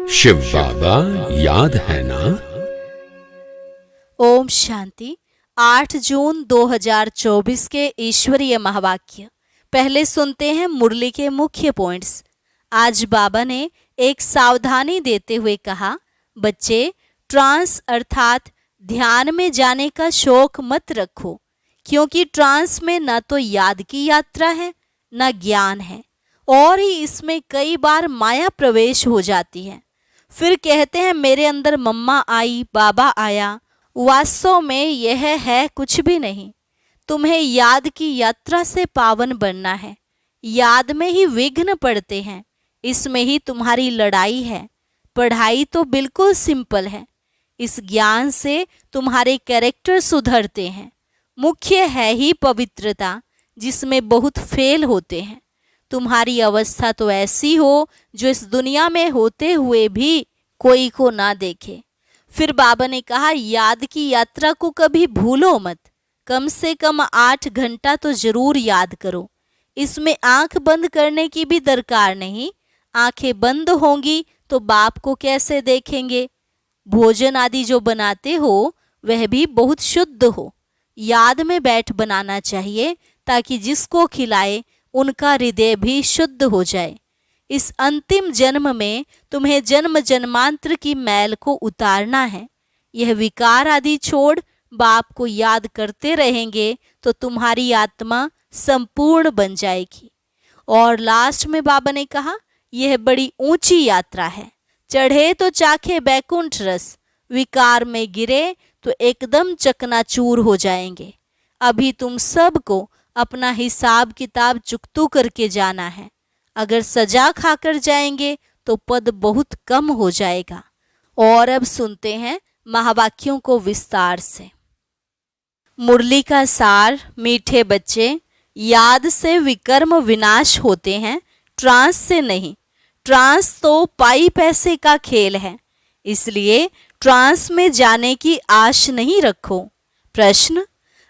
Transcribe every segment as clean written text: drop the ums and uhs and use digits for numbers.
शिव बाबा याद है ना? ओम शांति। 8 जून 2024 के ईश्वरीय महावाक्य। पहले सुनते हैं मुरली के मुख्य पॉइंट्स। आज बाबा ने एक सावधानी देते हुए कहा, बच्चे, ट्रांस अर्थात ध्यान में जाने का शौक मत रखो, क्योंकि ट्रांस में न तो याद की यात्रा है न ज्ञान है, और ही इसमें कई बार माया प्रवेश हो जाती है। फिर कहते हैं मेरे अंदर मम्मा आई, बाबा आया। वास्तव में यह है कुछ भी नहीं। तुम्हें याद की यात्रा से पावन बनना है। याद में ही विघ्न पड़ते हैं, इसमें ही तुम्हारी लड़ाई है। पढ़ाई तो बिल्कुल सिंपल है, इस ज्ञान से तुम्हारे कैरेक्टर सुधरते हैं। मुख्य है ही पवित्रता, जिसमें बहुत फेल होते हैं। तुम्हारी अवस्था तो ऐसी हो जो इस दुनिया में होते हुए भी कोई को ना देखे। फिर बाबा ने कहा, याद की यात्रा को कभी भूलो मत। कम से कम 8 घंटा तो जरूर याद करो। इसमें आंख बंद करने की भी दरकार नहीं। आंखें बंद होंगी तो बाप को कैसे देखेंगे? भोजन आदि जो बनाते हो वह भी बहुत शुद्ध हो। याद में बैठ बनाना चाहिए, ताकि जिसको खिलाए उनका हृदय भी शुद्ध हो जाए। इस अंतिम जन्म में तुम्हें जन्म जन्मांतर की मैल को उतारना है। यह विकार आदि छोड़ बाप को याद करते रहेंगे तो तुम्हारी आत्मा संपूर्ण बन जाएगी। और लास्ट में बाबा ने कहा, यह बड़ी ऊंची यात्रा है। चढ़े तो चाखे बैकुंठ रस, विकार में गिरे तो एकदम चकनाचूर हो जाएंगे। अभी तुम सबको अपना हिसाब किताब चुकतू करके जाना है। अगर सजा खाकर जाएंगे तो पद बहुत कम हो जाएगा। और अब सुनते हैं महावाक्यों को विस्तार से। मुरली का सार। मीठे बच्चे, याद से विकर्म विनाश होते हैं, ट्रांस से नहीं। ट्रांस तो पाई पैसे का खेल है, इसलिए ट्रांस में जाने की आश नहीं रखो। प्रश्न,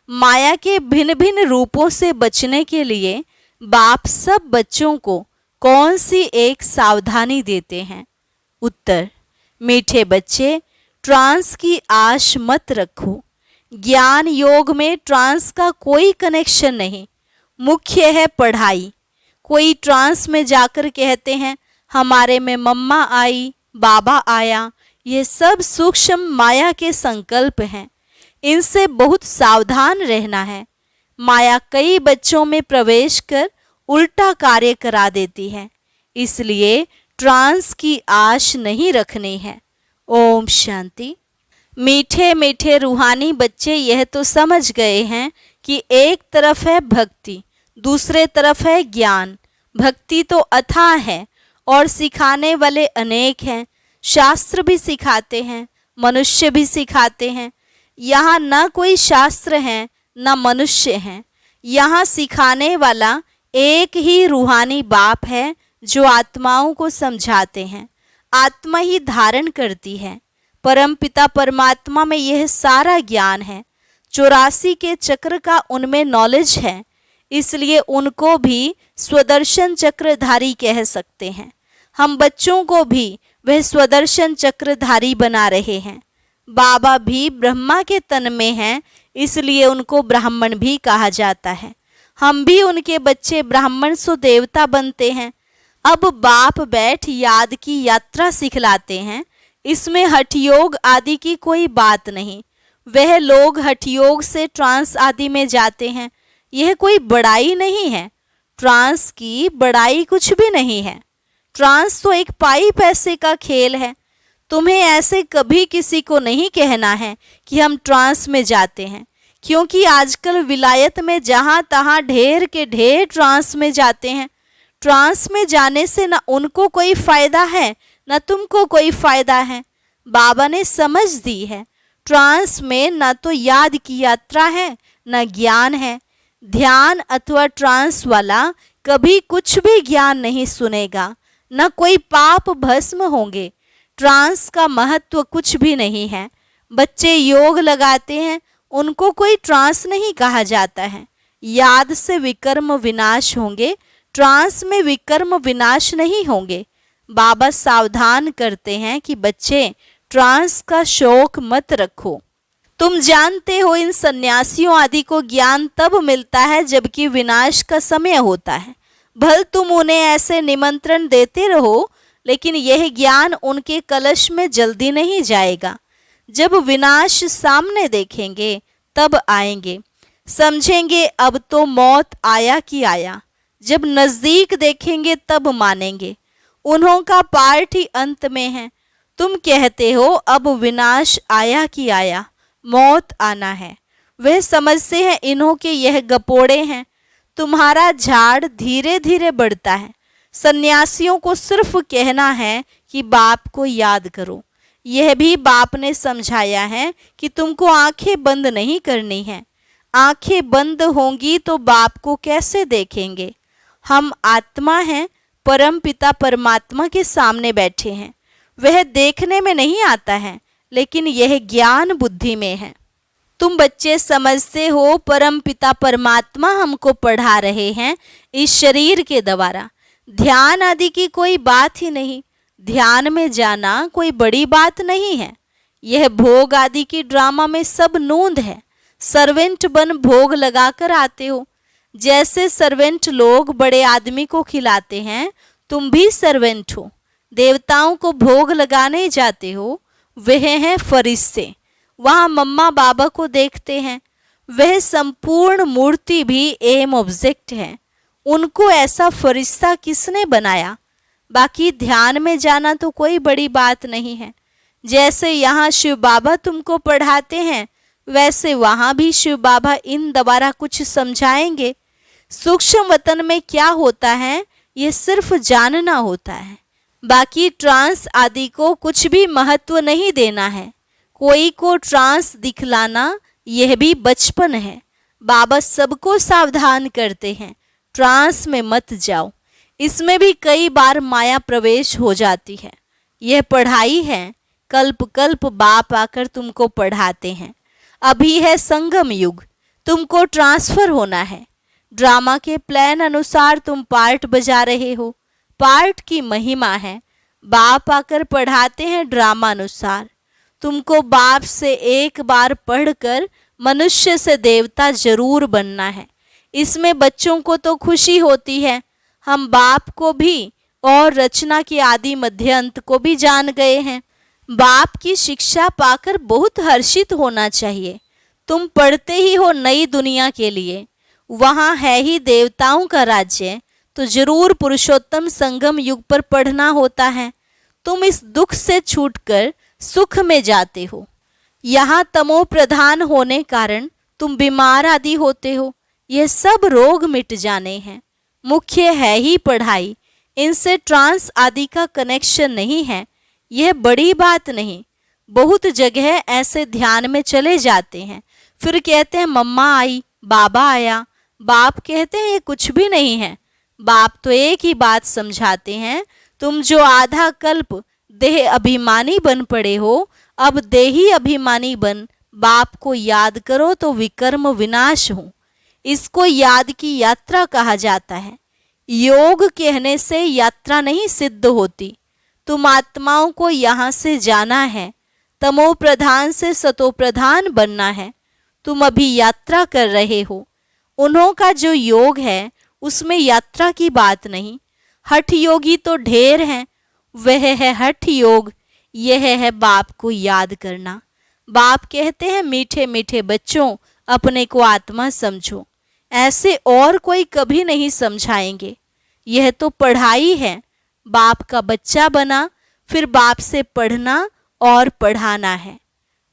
माया के भिन्न भिन्न रूपों से बचने के लिए बाप सब बच्चों को कौन सी एक सावधानी देते हैं? उत्तर, मीठे बच्चे, ट्रांस की आश मत रखो। ज्ञान योग में ट्रांस का कोई कनेक्शन नहीं। मुख्य है पढ़ाई। कोई ट्रांस में जाकर कहते हैं हमारे में मम्मा आई, बाबा आया। ये सब सूक्ष्म माया के संकल्प हैं, इनसे बहुत सावधान रहना है। माया कई बच्चों में प्रवेश कर उल्टा कार्य करा देती है, इसलिए ट्रांस की आश नहीं रखनी है। ओम शांति। मीठे मीठे रूहानी बच्चे यह तो समझ गए हैं कि एक तरफ है भक्ति, दूसरे तरफ है ज्ञान। भक्ति तो अथाह है और सिखाने वाले अनेक हैं। शास्त्र भी सिखाते हैं, मनुष्य भी सिखाते हैं। यहाँ न कोई शास्त्र है न मनुष्य हैं। यहाँ सिखाने वाला एक ही रूहानी बाप है, जो आत्माओं को समझाते हैं। आत्मा ही धारण करती है। परम पिता परमात्मा में यह सारा ज्ञान है। 84 के चक्र का उनमें नॉलेज है, इसलिए उनको भी स्वदर्शन चक्रधारी कह सकते हैं। हम बच्चों को भी वह स्वदर्शन चक्रधारी बना रहे हैं। बाबा भी ब्रह्मा के तन में हैं, इसलिए उनको ब्राह्मण भी कहा जाता है। हम भी उनके बच्चे ब्राह्मण सो देवता बनते हैं। अब बाप बैठ याद की यात्रा सिखलाते हैं। इसमें हठयोग आदि की कोई बात नहीं। वह लोग हठयोग से ट्रांस आदि में जाते हैं, यह कोई बड़ाई नहीं है। ट्रांस की बड़ाई कुछ भी नहीं है। ट्रांस तो एक पाई पैसे का खेल है। तुम्हें ऐसे कभी किसी को नहीं कहना है कि हम ट्रांस में जाते हैं, क्योंकि आजकल विलायत में जहाँ तहाँ ढेर के ढेर ट्रांस में जाते हैं। ट्रांस में जाने से न उनको कोई फायदा है न तुमको कोई फायदा है। बाबा ने समझ दी है, ट्रांस में न तो याद की यात्रा है न ज्ञान है। ध्यान अथवा ट्रांस वाला कभी कुछ भी ज्ञान नहीं सुनेगा, न कोई पाप भस्म होंगे। ट्रांस का महत्व कुछ भी नहीं है। बच्चे योग लगाते हैं, उनको कोई ट्रांस नहीं कहा जाता है। याद से विकर्म विनाश होंगे, ट्रांस में विकर्म विनाश नहीं होंगे। बाबा सावधान करते हैं कि बच्चे ट्रांस का शौक मत रखो। तुम जानते हो इन सन्यासियों आदि को ज्ञान तब मिलता है जबकि विनाश का समय होता है। भल तुम उन्हें ऐसे निमंत्रण देते रहो, लेकिन यह ज्ञान उनके कलश में जल्दी नहीं जाएगा। जब विनाश सामने देखेंगे तब आएंगे, समझेंगे अब तो मौत आया कि आया। जब नजदीक देखेंगे तब मानेंगे, उन्हों का पार्ट ही अंत में है। तुम कहते हो अब विनाश आया कि आया, मौत आना है। वह समझते हैं इन्हों के यह गपोड़े हैं। तुम्हारा झाड़ धीरे धीरे बढ़ता है। सन्यासियों को सिर्फ कहना है कि बाप को याद करो। यह भी बाप ने समझाया है कि तुमको आंखें बंद नहीं करनी है। आंखें बंद होंगी तो बाप को कैसे देखेंगे। हम आत्मा हैं, परम पिता परमात्मा के सामने बैठे हैं। वह देखने में नहीं आता है, लेकिन यह ज्ञान बुद्धि में है। तुम बच्चे समझते हो परम पिता परमात्मा हमको पढ़ा रहे हैं इस शरीर के द्वारा। ध्यान आदि की कोई बात ही नहीं। ध्यान में जाना कोई बड़ी बात नहीं है। यह भोग आदि की ड्रामा में सब नूंद है। सर्वेंट बन भोग लगाकर आते हो। जैसे सर्वेंट लोग बड़े आदमी को खिलाते हैं, तुम भी सर्वेंट हो। देवताओं को भोग लगाने जाते हो, वह हैं फरिश्ते। वहाँ मम्मा बाबा को देखते हैं। वह संपूर्ण मूर्ति भी एम ऑब्जेक्ट है। उनको ऐसा फरिश्ता किसने बनाया। बाकी ध्यान में जाना तो कोई बड़ी बात नहीं है। जैसे यहाँ शिव बाबा तुमको पढ़ाते हैं, वैसे वहाँ भी शिव बाबा इन द्वारा कुछ समझाएंगे। सूक्ष्म वतन में क्या होता है ये सिर्फ जानना होता है। बाकी ट्रांस आदि को कुछ भी महत्व नहीं देना है। कोई को ट्रांस दिखलाना यह भी बचपन है। बाबा सबको सावधान करते हैं, ट्रांस में मत जाओ। इसमें भी कई बार माया प्रवेश हो जाती है। यह पढ़ाई है, कल्प कल्प बाप आकर तुमको पढ़ाते हैं। अभी है संगम युग, तुमको ट्रांसफर होना है। ड्रामा के प्लान अनुसार तुम पार्ट बजा रहे हो। पार्ट की महिमा है। बाप आकर पढ़ाते हैं ड्रामा अनुसार। तुमको बाप से एक बार पढ़कर मनुष्य से देवता जरूर बनना है। इसमें बच्चों को तो खुशी होती है। हम बाप को भी और रचना के आदि मध्य अंत को भी जान गए हैं। बाप की शिक्षा पाकर बहुत हर्षित होना चाहिए। तुम पढ़ते ही हो नई दुनिया के लिए। वहाँ है ही देवताओं का राज्य, तो जरूर पुरुषोत्तम संगम युग पर पढ़ना होता है। तुम इस दुख से छूटकर सुख में जाते हो। यहाँ तमो प्रधान होने कारण तुम बीमार आदि होते हो। यह सब रोग मिट जाने हैं। मुख्य है ही पढ़ाई। इनसे ट्रांस आदि का कनेक्शन नहीं है। यह बड़ी बात नहीं। बहुत जगह ऐसे ध्यान में चले जाते हैं, फिर कहते हैं मम्मा आई, बाबा आया। बाप कहते हैं ये कुछ भी नहीं है। बाप तो एक ही बात समझाते हैं, तुम जो आधा कल्प देह अभिमानी बन पड़े हो, अब देही अभिमानी बन बाप को याद करो तो विकर्म विनाश हो। इसको याद की यात्रा कहा जाता है। योग कहने से यात्रा नहीं सिद्ध होती। तुम आत्माओं को यहाँ से जाना है, तमो प्रधान से सतो प्रधान बनना है। तुम अभी यात्रा कर रहे हो। उन्हों का जो योग है उसमें यात्रा की बात नहीं। हठ योगी तो ढेर हैं, वह है हठ योग। यह है बाप को याद करना। बाप कहते हैं मीठे मीठे बच्चों, अपने को आत्मा समझो। ऐसे और कोई कभी नहीं समझाएंगे। यह तो पढ़ाई है। बाप का बच्चा बना, फिर बाप से पढ़ना और पढ़ाना है।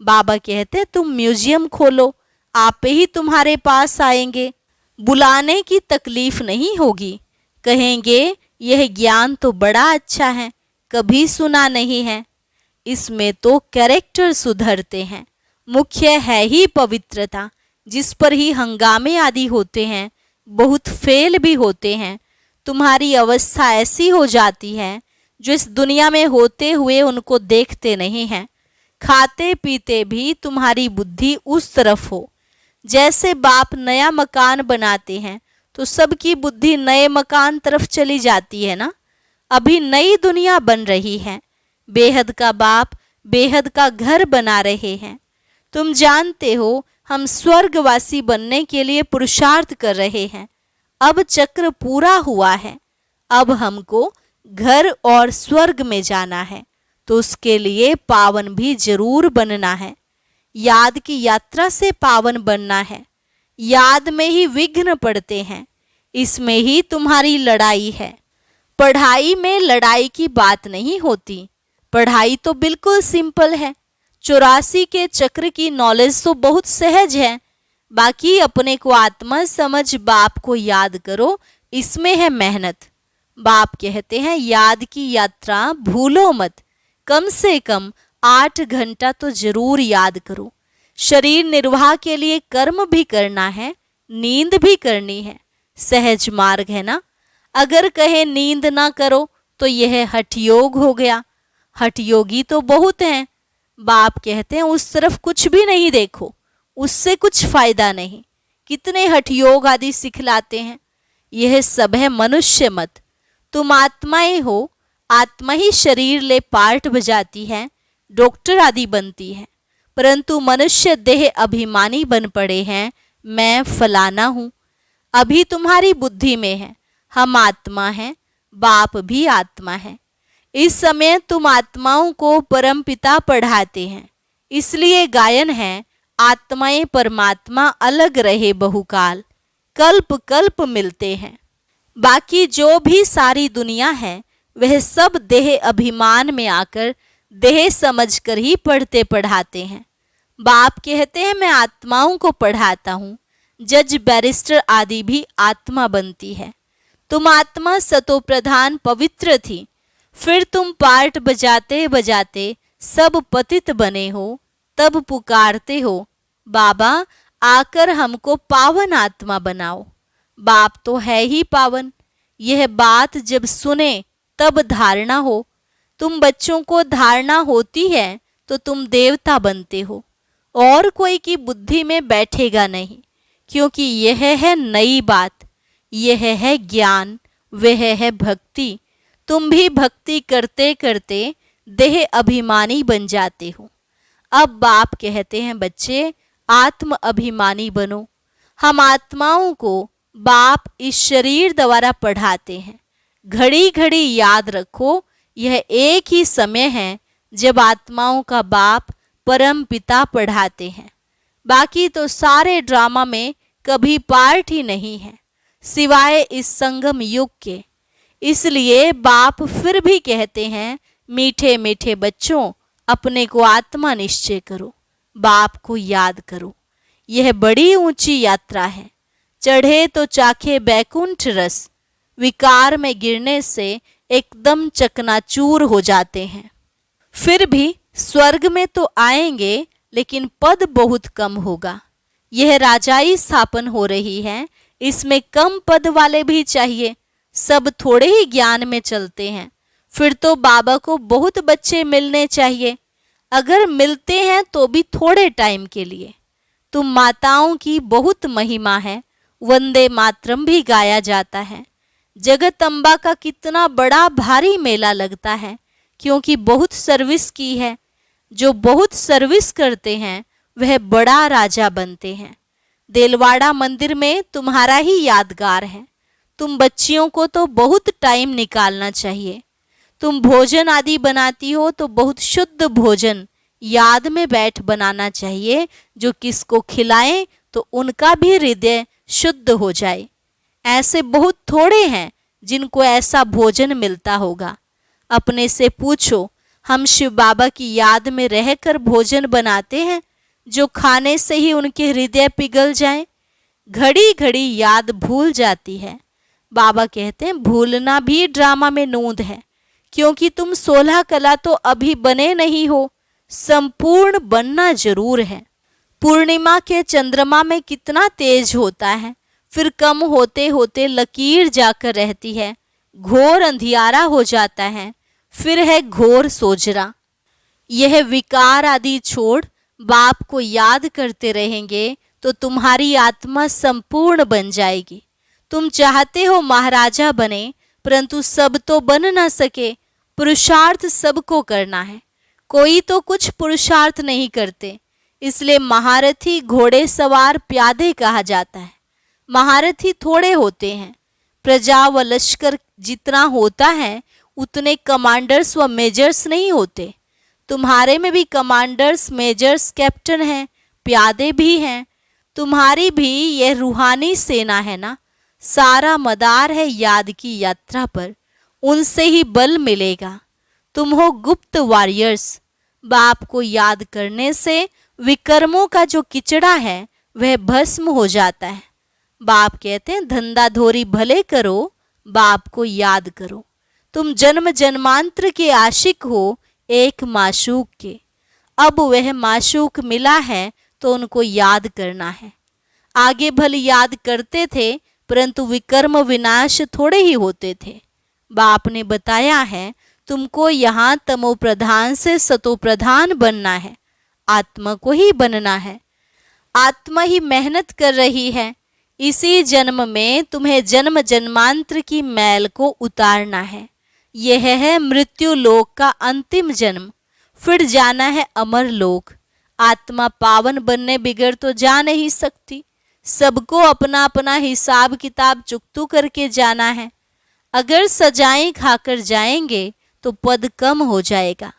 बाबा कहते तुम म्यूजियम खोलो, आप ही तुम्हारे पास आएंगे। बुलाने की तकलीफ नहीं होगी। कहेंगे यह ज्ञान तो बड़ा अच्छा है, कभी सुना नहीं है। इसमें तो कैरेक्टर सुधरते हैं। मुख्य है ही पवित्रता, जिस पर ही हंगामे आदि होते हैं, बहुत फेल भी होते हैं। तुम्हारी अवस्था ऐसी हो जाती है जो इस दुनिया में होते हुए उनको देखते नहीं हैं। खाते पीते भी तुम्हारी बुद्धि उस तरफ हो। जैसे बाप नया मकान बनाते हैं तो सबकी बुद्धि नए मकान तरफ चली जाती है ना। अभी नई दुनिया बन रही है। बेहद का बाप बेहद का घर बना रहे हैं। तुम जानते हो हम स्वर्गवासी बनने के लिए पुरुषार्थ कर रहे हैं। अब चक्र पूरा हुआ है। अब हमको घर और स्वर्ग में जाना है, तो उसके लिए पावन भी जरूर बनना है। याद की यात्रा से पावन बनना है। याद में ही विघ्न पड़ते हैं, इसमें ही तुम्हारी लड़ाई है। पढ़ाई में लड़ाई की बात नहीं होती। पढ़ाई तो बिल्कुल सिंपल है। 84 के चक्र की नॉलेज तो बहुत सहज है। बाकी अपने को आत्मा समझ बाप को याद करो, इसमें है मेहनत। बाप कहते हैं याद की यात्रा भूलो मत। कम से कम 8 घंटा तो जरूर याद करो। शरीर निर्वाह के लिए कर्म भी करना है, नींद भी करनी है। सहज मार्ग है ना। अगर कहे नींद ना करो तो यह हठयोग हो गया। हठयोगी तो बहुत हैं। बाप कहते हैं उस तरफ कुछ भी नहीं देखो, उससे कुछ फायदा नहीं। कितने हठयोग आदि सिखलाते हैं। यह सब है मनुष्य मत। तुम आत्माएं हो। आत्मा ही शरीर ले पार्ट बजाती है, डॉक्टर आदि बनती है। परंतु मनुष्य देह अभिमानी बन पड़े हैं, मैं फलाना हूं। अभी तुम्हारी बुद्धि में है हम आत्मा हैं, बाप भी आत्मा है। इस समय तुम आत्माओं को परम पिता पढ़ाते हैं। इसलिए गायन है आत्माएं परमात्मा अलग रहे बहुकाल, कल्प कल्प मिलते हैं। बाकी जो भी सारी दुनिया है वह सब देह अभिमान में आकर देह समझकर ही पढ़ते पढ़ाते हैं। बाप कहते हैं मैं आत्माओं को पढ़ाता हूँ। जज बैरिस्टर आदि भी आत्मा बनती है। तुम आत्मा सतो प्रधान पवित्र थी, फिर तुम पार्ट बजाते बजाते सब पतित बने हो। तब पुकारते हो बाबा आकर हमको पावन आत्मा बनाओ। बाप तो है ही पावन। यह बात जब सुने तब धारणा हो। तुम बच्चों को धारणा होती है तो तुम देवता बनते हो, और कोई की बुद्धि में बैठेगा नहीं, क्योंकि यह है नई बात। यह है ज्ञान, वह है भक्ति। तुम भी भक्ति करते करते देह अभिमानी बन जाते हो। अब बाप कहते हैं बच्चे आत्म अभिमानी बनो। हम आत्माओं को बाप इस शरीर द्वारा पढ़ाते हैं। घड़ी घड़ी याद रखो यह एक ही समय है जब आत्माओं का बाप परम पिता पढ़ाते हैं। बाकी तो सारे ड्रामा में कभी पार्ट ही नहीं है, सिवाय इस संगम युग के। इसलिए बाप फिर भी कहते हैं मीठे मीठे बच्चों अपने को आत्मा निश्चय करो, बाप को याद करो। यह बड़ी ऊंची यात्रा है। चढ़े तो चाखे बैकुंठ रस, विकार में गिरने से एकदम चकनाचूर हो जाते हैं। फिर भी स्वर्ग में तो आएंगे, लेकिन पद बहुत कम होगा। यह राजाई स्थापन हो रही है, इसमें कम पद वाले भी चाहिए। सब थोड़े ही ज्ञान में चलते हैं। फिर तो बाबा को बहुत बच्चे मिलने चाहिए। अगर मिलते हैं तो भी थोड़े टाइम के लिए। तुम माताओं की बहुत महिमा है। वंदे मातरम भी गाया जाता है। जगदम्बा का कितना बड़ा भारी मेला लगता है, क्योंकि बहुत सर्विस की है। जो बहुत सर्विस करते हैं वह बड़ा राजा बनते हैं। देलवाड़ा मंदिर में तुम्हारा ही यादगार है। तुम बच्चियों को तो बहुत टाइम निकालना चाहिए। तुम भोजन आदि बनाती हो तो बहुत शुद्ध भोजन याद में बैठ बनाना चाहिए, जो किसको खिलाएं तो उनका भी हृदय शुद्ध हो जाए। ऐसे बहुत थोड़े हैं जिनको ऐसा भोजन मिलता होगा। अपने से पूछो, हम शिव बाबा की याद में रहकर भोजन बनाते हैं जो खाने से ही उनके हृदय पिघल जाए? घड़ी घड़ी याद भूल जाती है। बाबा कहते हैं भूलना भी ड्रामा में नूंद है, क्योंकि तुम 16 कला तो अभी बने नहीं हो, संपूर्ण बनना जरूर है। पूर्णिमा के चंद्रमा में कितना तेज होता है, फिर कम होते होते लकीर जाकर रहती है, घोर अंधियारा हो जाता है, फिर है घोर सोजरा। यह विकार आदि छोड़ बाप को याद करते रहेंगे तो तुम्हारी आत्मा संपूर्ण बन जाएगी। तुम चाहते हो महाराजा बने, परंतु सब तो बन ना सके। पुरुषार्थ सबको करना है, कोई तो कुछ पुरुषार्थ नहीं करते। इसलिए महारथी घोड़े सवार प्यादे कहा जाता है। महारथी थोड़े होते हैं। प्रजा व लश्कर जितना होता है उतने कमांडर्स व मेजर्स नहीं होते। तुम्हारे में भी कमांडर्स, मेजर्स, कैप्टन हैं, प्यादे भी हैं। तुम्हारी भी यह रूहानी सेना है ना। सारा मदार है याद की यात्रा पर, उनसे ही बल मिलेगा। तुम हो गुप्त वॉरियर्स। बाप को याद करने से विकर्मों का जो किचड़ा है वह भस्म हो जाता है। बाप कहते हैं धंधाधोरी भले करो, बाप को याद करो। तुम जन्म जन्मांतर के आशिक हो एक माशूक के। अब वह माशूक मिला है तो उनको याद करना है। आगे भले याद करते थे, परंतु विकर्म विनाश थोड़े ही होते थे। बाप ने बताया है तुमको यहाँ तमो प्रधान से सतो प्रधान बनना है। आत्मा को ही बनना है। आत्मा ही मेहनत कर रही है। इसी जन्म में तुम्हें जन्म जन्मांतर की मैल को उतारना है। यह है मृत्यु लोक का अंतिम जन्म, फिर जाना है अमर लोक। आत्मा पावन बनने बिगड़ तो जा नहीं सकती। सबको अपना अपना हिसाब किताब चुकतू करके जाना है। अगर सजाएं खाकर जाएंगे तो पद कम हो जाएगा।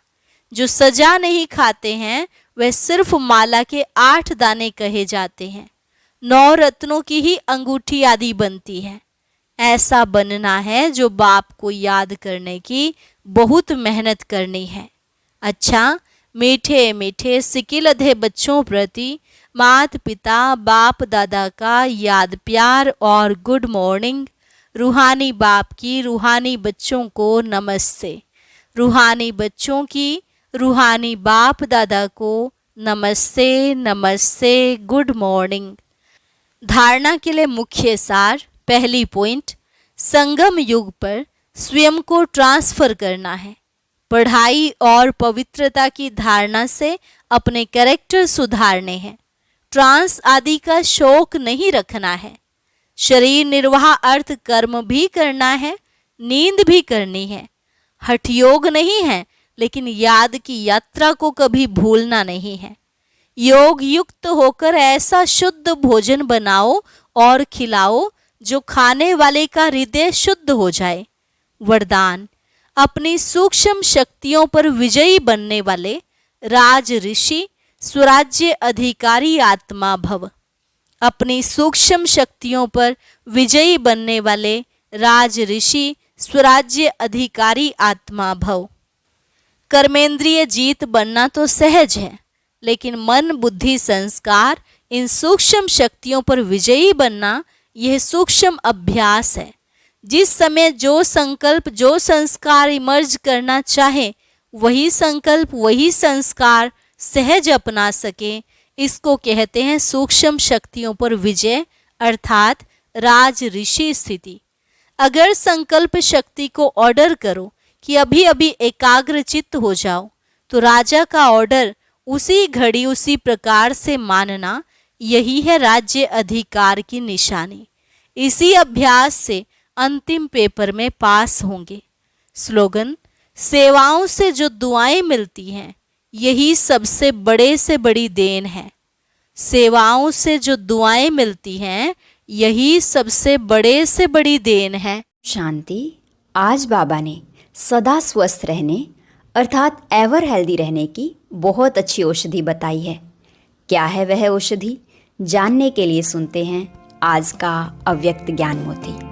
जो सजा नहीं खाते हैं वह सिर्फ माला के 8 दाने कहे जाते हैं। 9 रत्नों की ही अंगूठी आदि बनती है। ऐसा बनना है जो बाप को याद करने की बहुत मेहनत करनी है। अच्छा, मीठे मीठे सिकिल अधे बच्चों प्रति माता पिता बाप दादा का याद प्यार और गुड मॉर्निंग। रूहानी बाप की रूहानी बच्चों को नमस्ते। रूहानी बच्चों की रूहानी बाप दादा को नमस्ते नमस्ते, गुड मॉर्निंग। धारणा के लिए मुख्य सार। पहली पॉइंट, संगम युग पर स्वयं को ट्रांसफर करना है। पढ़ाई और पवित्रता की धारणा से अपने कैरेक्टर सुधारने हैं। ट्रांस आदि का शौक नहीं रखना है। शरीर निर्वाह अर्थ कर्म भी करना है, नींद भी करनी है। हठयोग नहीं है, लेकिन याद की यात्रा को कभी भूलना नहीं है। योग युक्त होकर ऐसा शुद्ध भोजन बनाओ और खिलाओ जो खाने वाले का हृदय शुद्ध हो जाए। वरदान, अपनी सूक्ष्म शक्तियों पर विजयी बनने वाले राज ऋषि स्वराज्य अधिकारी आत्मा भव। अपनी सूक्ष्म शक्तियों पर विजयी बनने वाले राज ऋषि स्वराज्य अधिकारी आत्मा भव। कर्मेंद्रिय जीत बनना तो सहज है, लेकिन मन बुद्धि संस्कार इन सूक्ष्म शक्तियों पर विजयी बनना यह सूक्ष्म अभ्यास है। जिस समय जो संकल्प जो संस्कार इमर्ज करना चाहे वही संकल्प वही संस्कार सहज अपना सके, इसको कहते हैं सूक्ष्म शक्तियों पर विजय अर्थात राज ऋषि स्थिति। अगर संकल्प शक्ति को ऑर्डर करो कि अभी अभी एकाग्र चित्त हो जाओ, तो राजा का ऑर्डर उसी घड़ी उसी प्रकार से मानना, यही है राज्य अधिकार की निशानी। इसी अभ्यास से अंतिम पेपर में पास होंगे। स्लोगन, सेवाओं से जो दुआएं मिलती हैं यही सबसे बड़े से बड़ी देन है। सेवाओं से जो दुआएं मिलती हैं यही सबसे बड़े से बड़ी देन है। शांति। आज बाबा ने सदा स्वस्थ रहने अर्थात एवर हेल्दी रहने की बहुत अच्छी औषधि बताई है। क्या है वह औषधि, जानने के लिए सुनते हैं आज का अव्यक्त ज्ञान मोती।